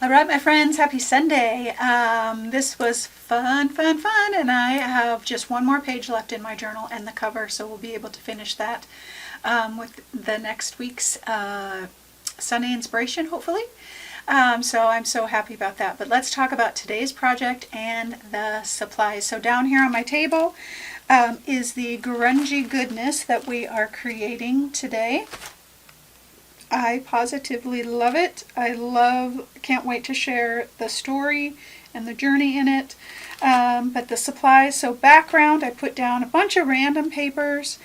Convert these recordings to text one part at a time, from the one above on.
All right, my friends, happy Sunday. This was fun, and I have just one more page left in my journal and the cover, so we'll be able to finish that with the next week's Sunday inspiration, hopefully. So I'm so happy about that. But let's talk about today's project and the supplies. So down here on my table is the grungy goodness that we are creating today. I positively love it. Can't wait to share the story and the journey in it. But the supplies, so background, I put down a bunch of random papers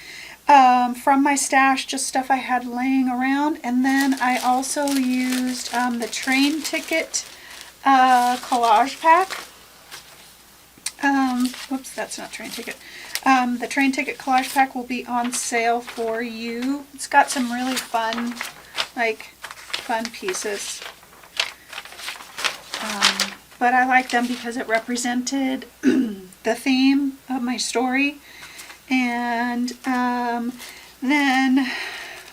from my stash, just stuff I had laying around. And then I also used the train ticket collage pack. Whoops, that's not train ticket. The train ticket collage pack will be on sale for you. It's got some really fun pieces. But I like them because it represented the theme of my story. And then,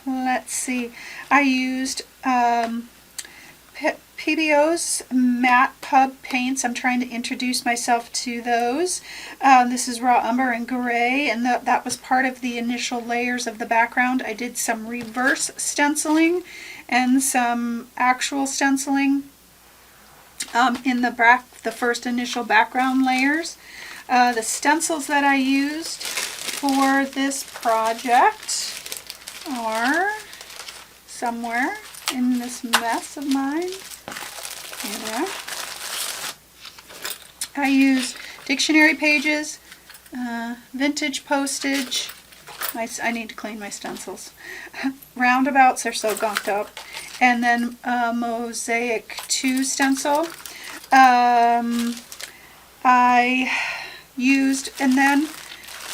let's see, I used PBO's matte pub paints. I'm trying to introduce myself to those. This is raw umber and gray, and that was part of the initial layers of the background. I did some reverse stenciling and some actual stenciling in the first initial background layers. The stencils that I used for this project are somewhere in this mess of mine. Yeah. I use dictionary pages, vintage postage. I need to clean my stencils. Roundabouts are so gunked up. And then Mosaic 2 stencil. I used, and then,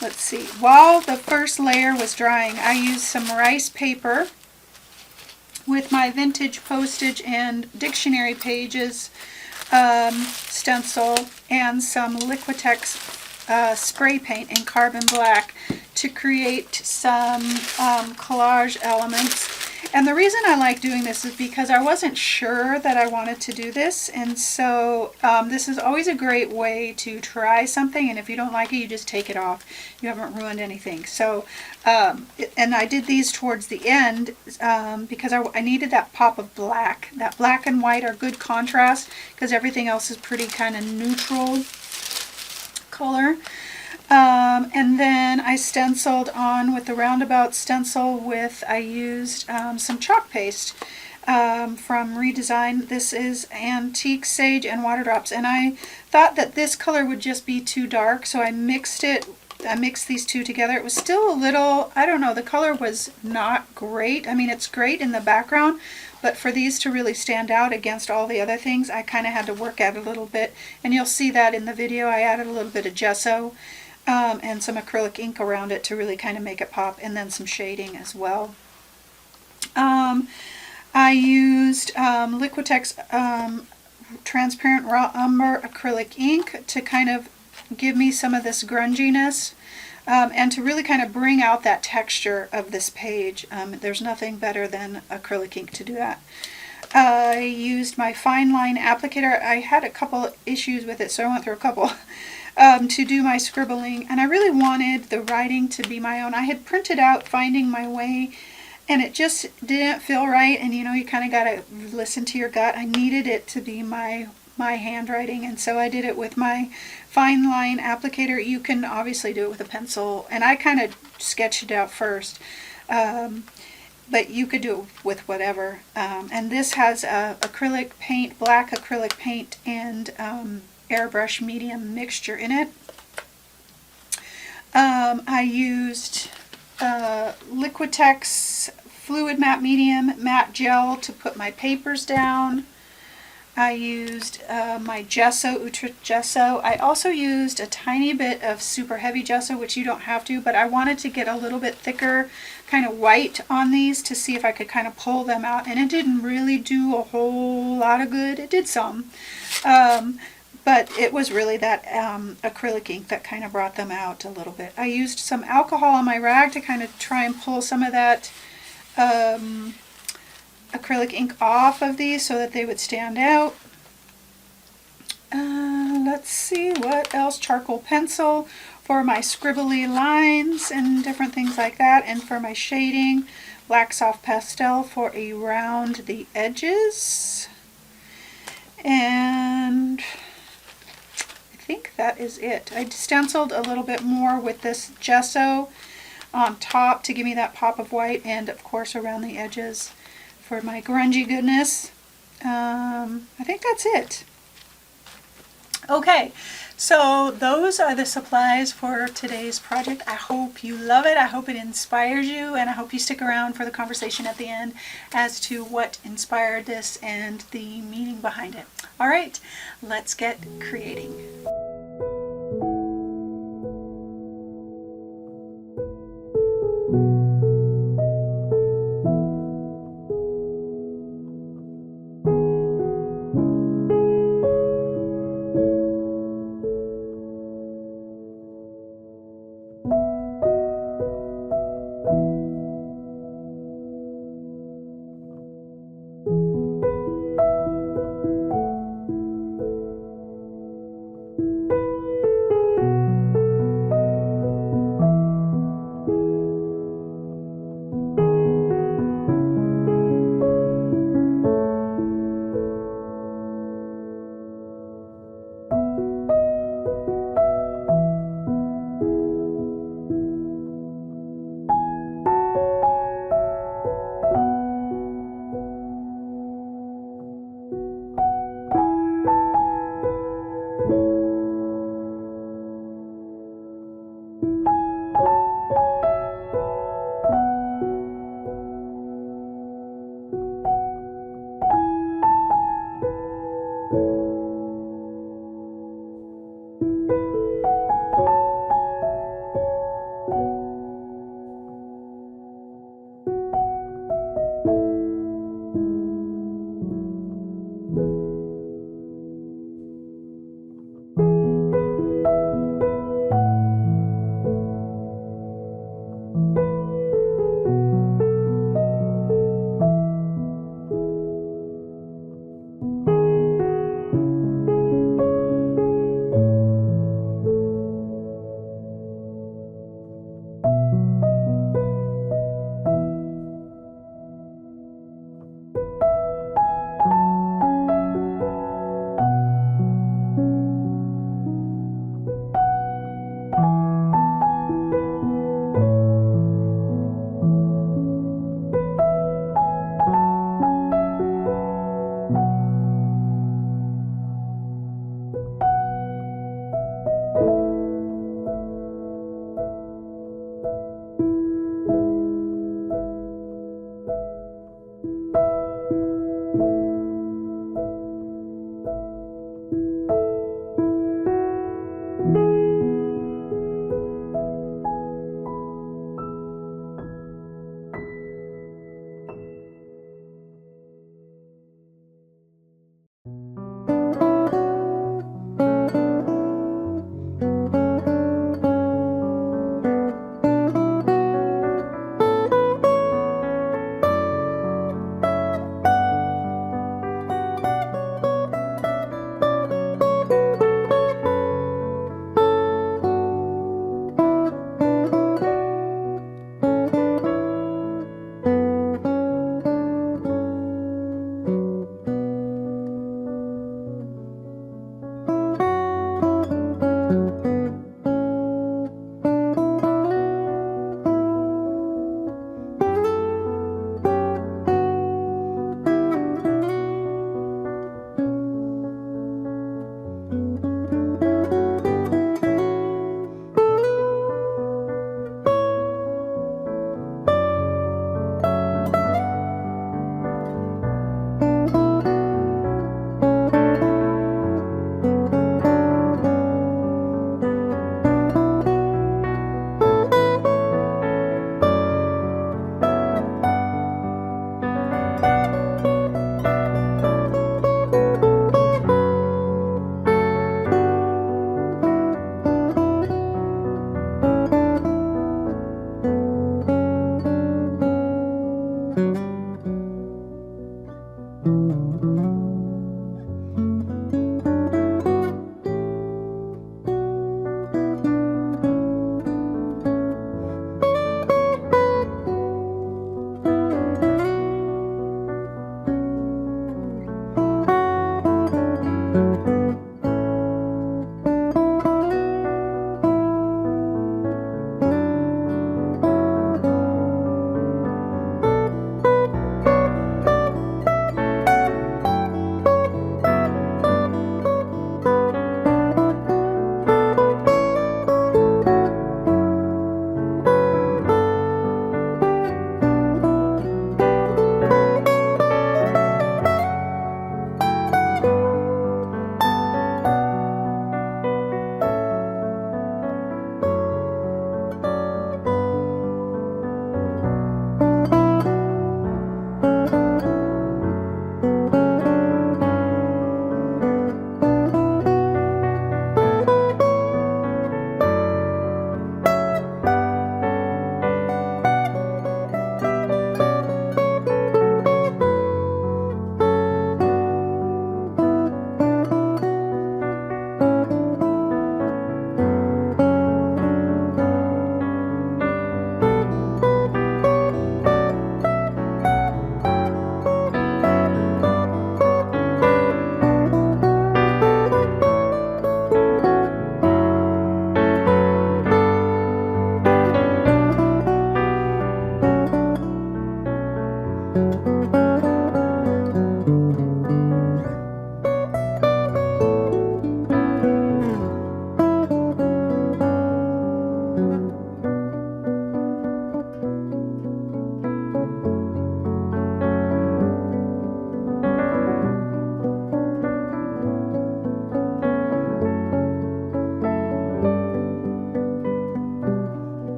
let's see, while the first layer was drying, I used some rice paper with my vintage postage and dictionary pages stencil and some Liquitex spray paint in carbon black to create some collage elements. And the reason I like doing this is because I wasn't sure that I wanted to do this, and so this is always a great way to try something, and if you don't like it, you just take it off. You haven't ruined anything. So, and I did these towards the end because I needed that pop of black. That black and white are good contrast because everything else is pretty kind of neutral color. And then I stenciled on with the roundabout stencil I used some chalk paste from Redesign. This is Antique Sage and Water Drops, and I thought that this color would just be too dark, so I mixed these two together. It was still a little, I don't know, the color was not great. I mean, it's great in the background, but for these to really stand out against all the other things, I kind of had to work at it a little bit, and you'll see that in the video. I added a little bit of gesso and some acrylic ink around it to really kind of make it pop, and then some shading as well. I used Liquitex transparent raw umber acrylic ink to kind of give me some of this grunginess and to really kind of bring out that texture of this page. There's nothing better than acrylic ink to do that. I used my fine line applicator. I had a couple issues with it, so I went through a couple. To do my scribbling, and I really wanted the writing to be my own. I had printed out Finding My Way, and it just didn't feel right, and you know, you kind of got to listen to your gut. I needed it to be my handwriting, and so I did it with my fine line applicator. You can obviously do it with a pencil, and I kind of sketched it out first, but you could do it with whatever. And this has acrylic paint, black acrylic paint, and airbrush medium mixture in it. I used Liquitex fluid matte medium matte gel to put my papers down. I used my gesso, Ultra gesso. I also used a tiny bit of super heavy gesso, which you don't have to, but I wanted to get a little bit thicker kind of white on these to see if I could kind of pull them out, and it didn't really do a whole lot of good. It did some. But it was really that acrylic ink that kind of brought them out a little bit. I used some alcohol on my rag to kind of try and pull some of that acrylic ink off of these so that they would stand out. Let's see what else. Charcoal pencil for my scribbly lines and different things like that, and for my shading, black soft pastel for around the edges. And I think that is it. I stenciled a little bit more with this gesso on top to give me that pop of white, and of course around the edges for my grungy goodness. I think that's it. Okay, so those are the supplies for today's project. I hope you love it. I hope it inspires you, and I hope you stick around for the conversation at the end as to what inspired this and the meaning behind it. All right, let's get creating.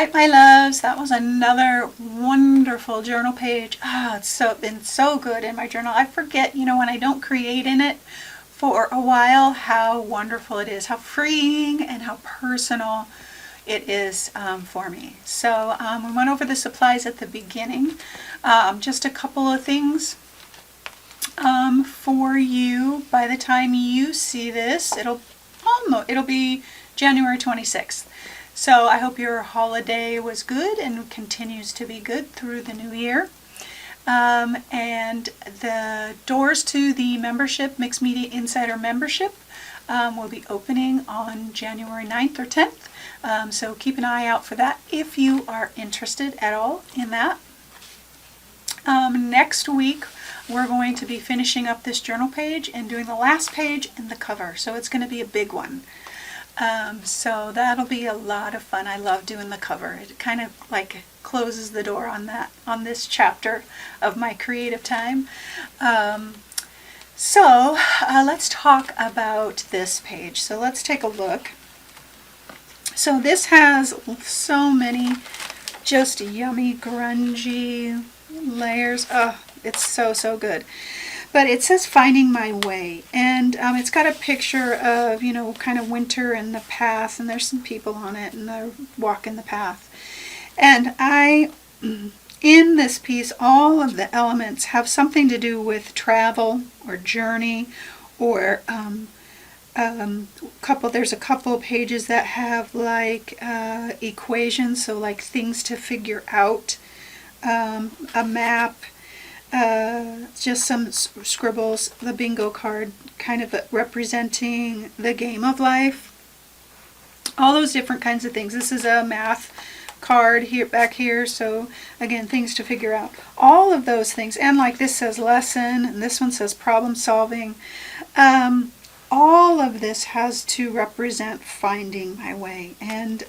right, my loves, that was another wonderful journal page. It's been so good in my journal. I forget, when I don't create in it for a while, how wonderful it is, how freeing and how personal it is for me. So we went over the supplies at the beginning. Just a couple of things for you. By the time you see this, it'll be January 26th. So I hope your holiday was good and continues to be good through the new year. And the doors to the membership, Mixed Media Insider membership, will be opening on January 9th or 10th. So keep an eye out for that if you are interested at all in that. Next week, we're going to be finishing up this journal page and doing the last page and the cover. So it's going to be a big one. So that'll be a lot of fun. I love doing the cover. It kind of like closes the door on this chapter of my creative time. So let's talk about this page. So let's take a look. So this has so many just yummy, grungy layers. Oh, it's so good. But it says Finding My Way, and it's got a picture of, kind of winter and the path, and there's some people on it, and they're walking the path. And in this piece, all of the elements have something to do with travel or journey, or there's a couple of pages that have like equations, so like things to figure out, a map, just some scribbles, the bingo card kind of representing the game of life, all those different kinds of things. This is a math card here, back here, so again, things to figure out, all of those things. And like this says lesson, and this one says problem solving. All of this has to represent finding my way, and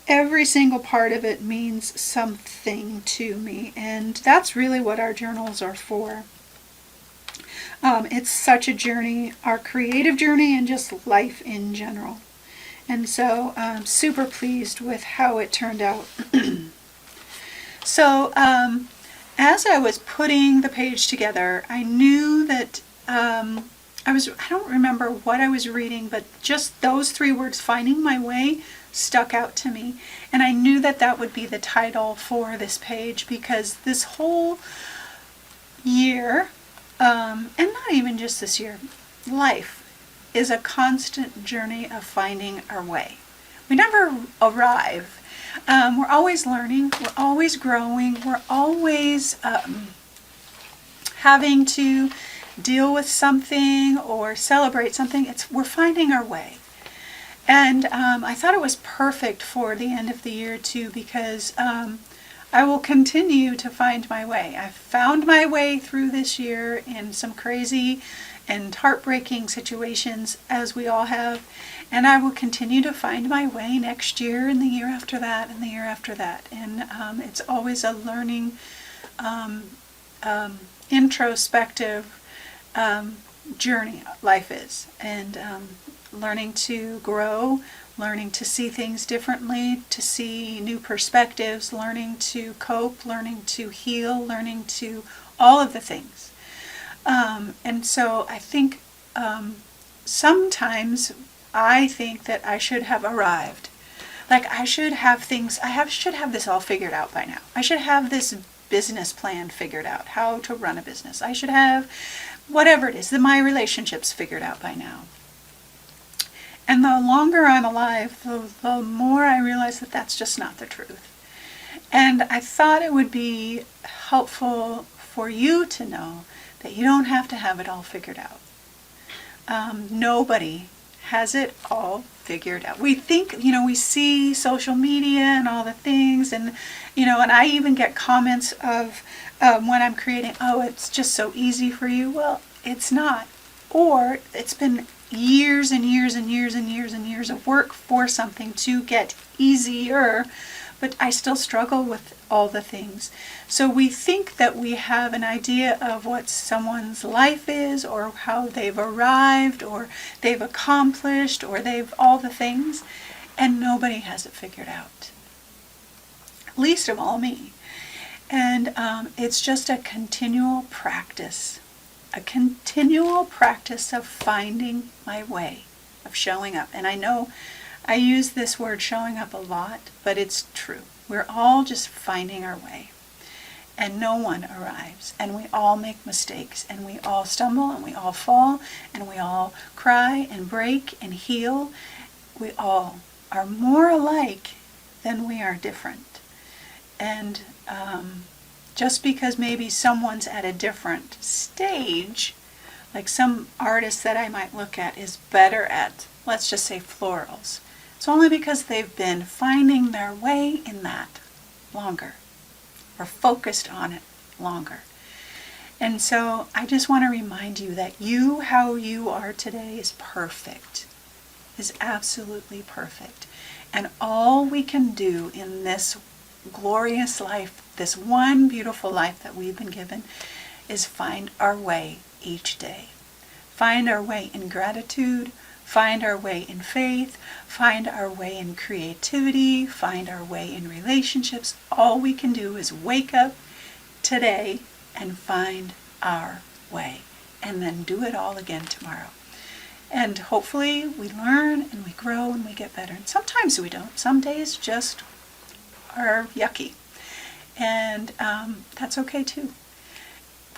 every single part of it means something to me, and that's really what our journals are for. It's such a journey, our creative journey, and just life in general. And so I'm super pleased with how it turned out. So as I was putting the page together, I knew that I don't remember what I was reading, but just those three words, Finding My Way, stuck out to me. And I knew that that would be the title for this page, because this whole year, and not even just this year, life is a constant journey of finding our way. We never arrive. We're always learning, we're always growing, we're always having to deal with something or celebrate something. We're finding our way. And I thought it was perfect for the end of the year too, because I will continue to find my way. I've found my way through this year in some crazy and heartbreaking situations, as we all have, and I will continue to find my way next year and the year after that and the year after that. And it's always a learning, introspective journey life is, and learning to grow, learning to see things differently, to see new perspectives, learning to cope, learning to heal, learning to all of the things. And so I think sometimes I think that I should have arrived. Like I should have should have this all figured out by now. I should have this business plan figured out, how to run a business. I should have whatever it is, my relationships figured out by now. And the longer I'm alive, the more I realize that that's just not the truth. And I thought it would be helpful for you to know that you don't have to have it all figured out. Nobody has it all figured out. We think, we see social media and all the things, and, and I even get comments of when I'm creating, oh, it's just so easy for you. Well, it's not. Or it's been years and years and years and years and years of work for something to get easier, but I still struggle with all the things. So we think that we have an idea of what someone's life is, or how they've arrived, or they've accomplished, or they've all the things, and nobody has it figured out. least of all me. And it's just a continual practice of finding my way, of showing up. And I know I use this word showing up a lot, but it's true. We're all just finding our way. And no one arrives. And we all make mistakes. And we all stumble and we all fall. And we all cry and break and heal. We all are more alike than we are different. And just because maybe someone's at a different stage, like some artist that I might look at is better at, let's just say, florals. It's only because they've been finding their way in that longer, or focused on it longer. And so I just want to remind you that you, how you are today, is perfect, is absolutely perfect. And all we can do in this glorious life, this one beautiful life that we've been given, is find our way each day. Find our way in gratitude, find our way in faith, find our way in creativity, find our way in relationships. All we can do is wake up today and find our way, and then do it all again tomorrow. And hopefully we learn and we grow and we get better. And sometimes we don't. Some days just are yucky. And that's okay too.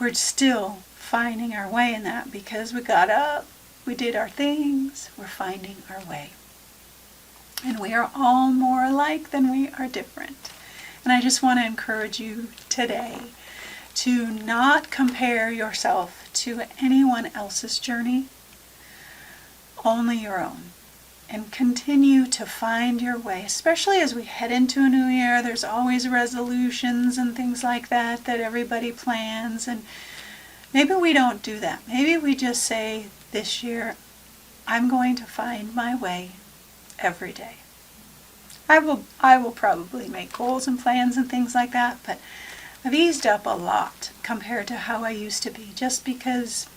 We're still finding our way in that because we got up, we did our things, we're finding our way. And we are all more alike than we are different. And I just want to encourage you today to not compare yourself to anyone else's journey, only your own. And continue to find your way, especially as we head into a new year. There's always resolutions and things like that that everybody plans, and maybe we don't do that. Maybe we just say, this year, I'm going to find my way every day. I will probably make goals and plans and things like that, but I've eased up a lot compared to how I used to be, just because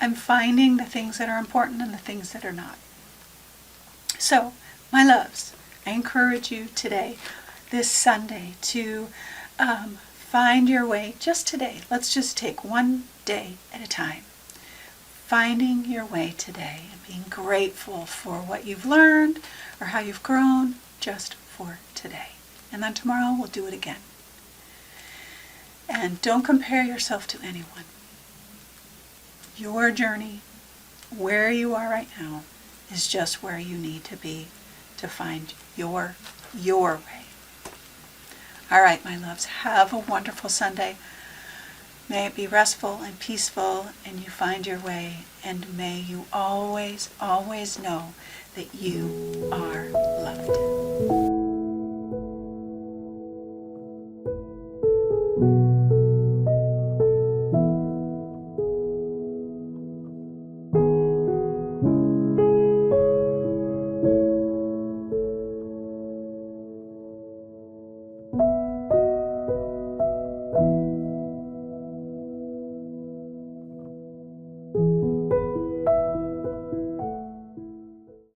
I'm finding the things that are important and the things that are not. So, my loves, I encourage you today, this Sunday, to find your way just today. Let's just take one day at a time. Finding your way today and being grateful for what you've learned or how you've grown just for today. And then tomorrow we'll do it again. And don't compare yourself to anyone. Your journey, where you are right now, is just where you need to be to find your way. All right, my loves, have a wonderful Sunday. May it be restful and peaceful, and you find your way, and may you always, always know that you are